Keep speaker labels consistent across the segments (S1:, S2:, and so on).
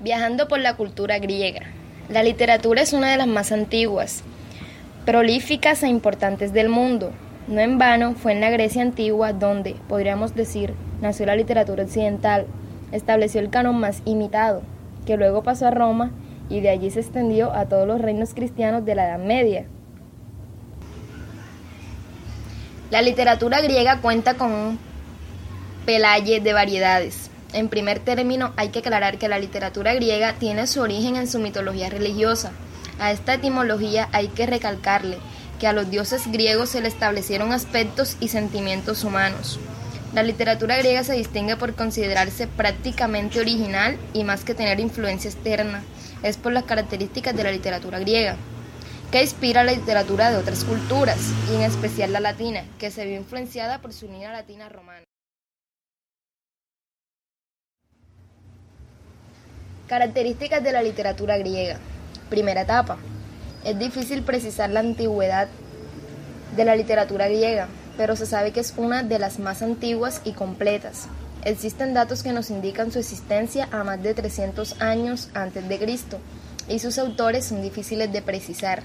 S1: Viajando por la cultura griega. La literatura es una de las más antiguas, prolíficas e importantes del mundo. No en vano fue en la Grecia antigua donde, podríamos decir, nació la literatura occidental, estableció el canon más imitado, que luego pasó a Roma y de allí se extendió a todos los reinos cristianos de la Edad Media. La literatura griega cuenta con un pelaye de variedades. En primer término, hay que aclarar que la literatura griega tiene su origen en su mitología religiosa. A esta etimología hay que recalcarle que a los dioses griegos se le establecieron aspectos y sentimientos humanos. La literatura griega se distingue por considerarse prácticamente original y más que tener influencia externa, es por las características de la literatura griega, que inspira la literatura de otras culturas, y en especial la latina, que se vio influenciada por su línea latina romana. Características de la literatura griega. Primera etapa. Es difícil precisar la antigüedad de la literatura griega, pero se sabe que es una de las más antiguas y completas. Existen datos que nos indican su existencia a más de 300 años antes de Cristo, y sus autores son difíciles de precisar.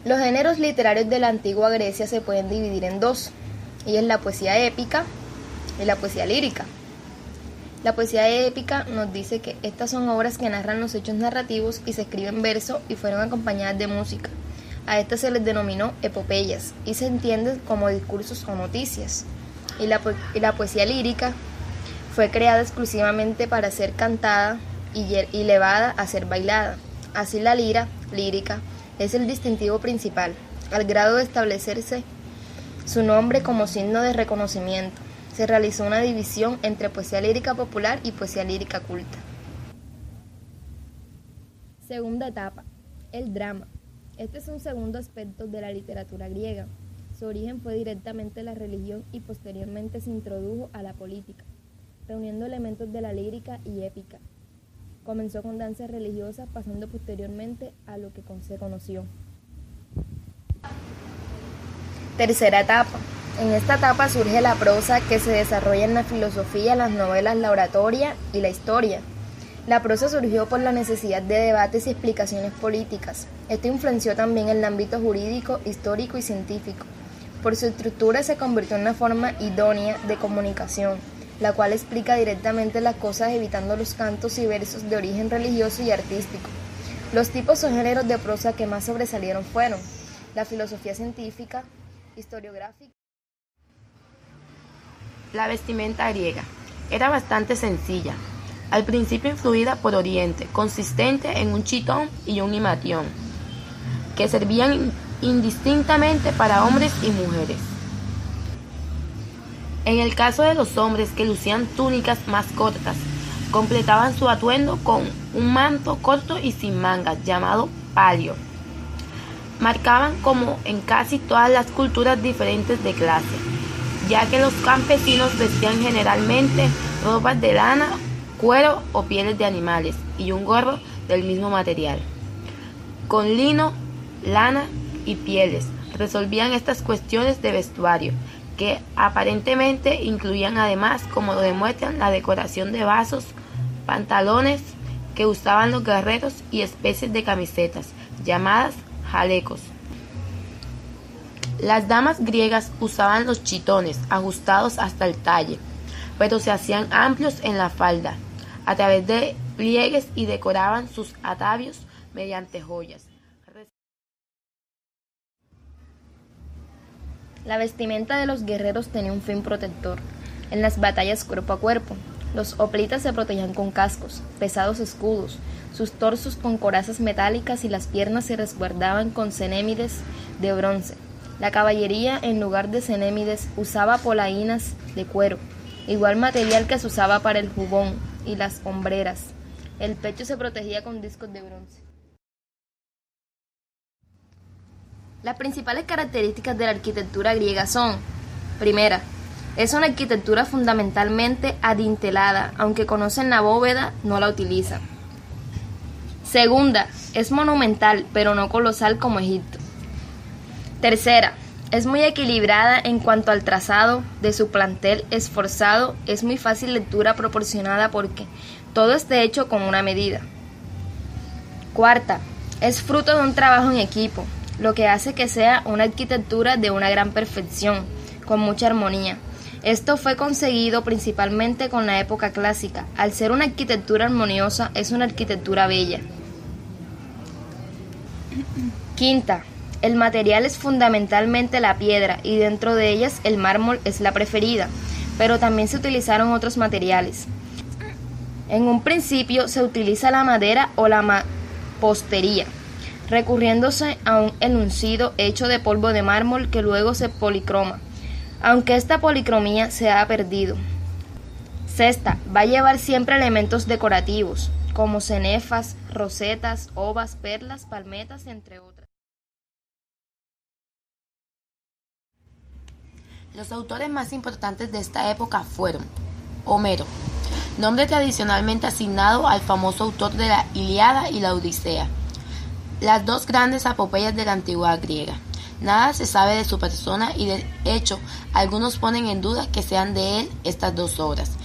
S1: Los géneros literarios de la antigua Grecia se pueden dividir en dos, y es la poesía épica y la poesía lírica. La poesía épica nos dice que estas son obras que narran los hechos narrativos y se escriben en verso y fueron acompañadas de música. A estas se les denominó epopeyas y se entienden como discursos o noticias. Y la poesía lírica fue creada exclusivamente para ser cantada y elevada a ser bailada. Así la lírica, es el distintivo principal, al grado de establecerse su nombre como signo de reconocimiento. Se realizó una división entre poesía lírica popular y poesía lírica culta. Segunda etapa, el drama. Este es un segundo aspecto de la literatura griega. Su origen fue directamente la religión y posteriormente se introdujo a la política, reuniendo elementos de la lírica y épica. Comenzó con danzas religiosas, pasando posteriormente a lo que se conoció. Tercera etapa. En esta etapa surge la prosa que se desarrolla en la filosofía, las novelas, la oratoria y la historia. La prosa surgió por la necesidad de debates y explicaciones políticas. Esto influenció también el ámbito jurídico, histórico y científico. Por su estructura se convirtió en una forma idónea de comunicación, la cual explica directamente las cosas evitando los cantos y versos de origen religioso y artístico. Los tipos o géneros de prosa que más sobresalieron fueron la filosofía científica, historiográfica.
S2: La vestimenta griega era bastante sencilla, al principio influida por Oriente, consistente en un chitón y un himatión, que servían indistintamente para hombres y mujeres. En el caso de los hombres, que lucían túnicas más cortas, completaban su atuendo con un manto corto y sin mangas, llamado palio. Marcaban, como en casi todas las culturas, diferentes de clase, ya que los campesinos vestían generalmente ropas de lana, cuero o pieles de animales y un gorro del mismo material. Con lino, lana y pieles resolvían estas cuestiones de vestuario, que aparentemente incluían además, como lo demuestran, la decoración de vasos, pantalones que usaban los guerreros y especies de camisetas, llamadas jalecos. Las damas griegas usaban los chitones ajustados hasta el talle, pero se hacían amplios en la falda, a través de pliegues, y decoraban sus atavios mediante joyas.
S1: La vestimenta de los guerreros tenía un fin protector. En las batallas cuerpo a cuerpo, los hoplitas se protegían con cascos, pesados escudos, sus torsos con corazas metálicas y las piernas se resguardaban con cenémides de bronce. La caballería, en lugar de cenémides, usaba polainas de cuero, igual material que se usaba para el jubón y las hombreras. El pecho se protegía con discos de bronce. Las principales características de la arquitectura griega son: primera, es una arquitectura fundamentalmente adintelada, aunque conocen la bóveda, no la utilizan. Segunda, es monumental, pero no colosal como Egipto. Tercera, Es muy equilibrada en cuanto al trazado de su plantel esforzado, es muy fácil lectura proporcionada porque todo está hecho con una medida. Cuarta, es fruto de un trabajo en equipo, lo que hace que sea una arquitectura de una gran perfección, con mucha armonía. Esto fue conseguido principalmente con la época clásica. Al ser una arquitectura armoniosa, es una arquitectura bella. Quinta, el material es fundamentalmente la piedra y dentro de ellas el mármol es la preferida, pero también se utilizaron otros materiales. En un principio se utiliza la madera o la mampostería, recurriéndose a un enuncido hecho de polvo de mármol que luego se policroma, aunque esta policromía se ha perdido. Sexta, va a llevar siempre elementos decorativos, como cenefas, rosetas, ovas, perlas, palmetas, entre otras.
S2: Los autores más importantes de esta época fueron Homero, nombre tradicionalmente asignado al famoso autor de la Ilíada y la Odisea, las dos grandes epopeyas de la antigüedad griega. Nada se sabe de su persona y de hecho algunos ponen en duda que sean de él estas dos obras.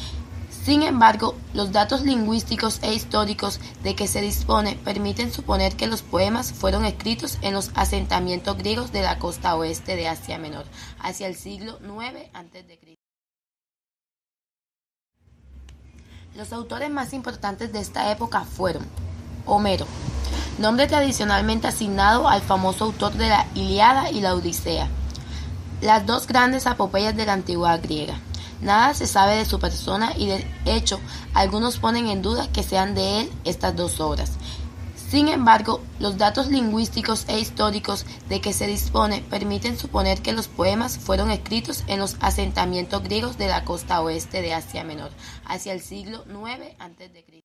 S2: Sin embargo, los datos lingüísticos e históricos de que se dispone permiten suponer que los poemas fueron escritos en los asentamientos griegos de la costa oeste de Asia Menor, hacia el siglo IX a.C. Los autores más importantes de esta época fueron Homero, nombre tradicionalmente asignado al famoso autor de la Ilíada y la Odisea, las dos grandes epopeyas de la antigüedad griega. Nada se sabe de su persona y de hecho algunos ponen en duda que sean de él estas dos obras. Sin embargo, los datos lingüísticos e históricos de que se dispone permiten suponer que los poemas fueron escritos en los asentamientos griegos de la costa oeste de Asia Menor, hacia el siglo IX a.C.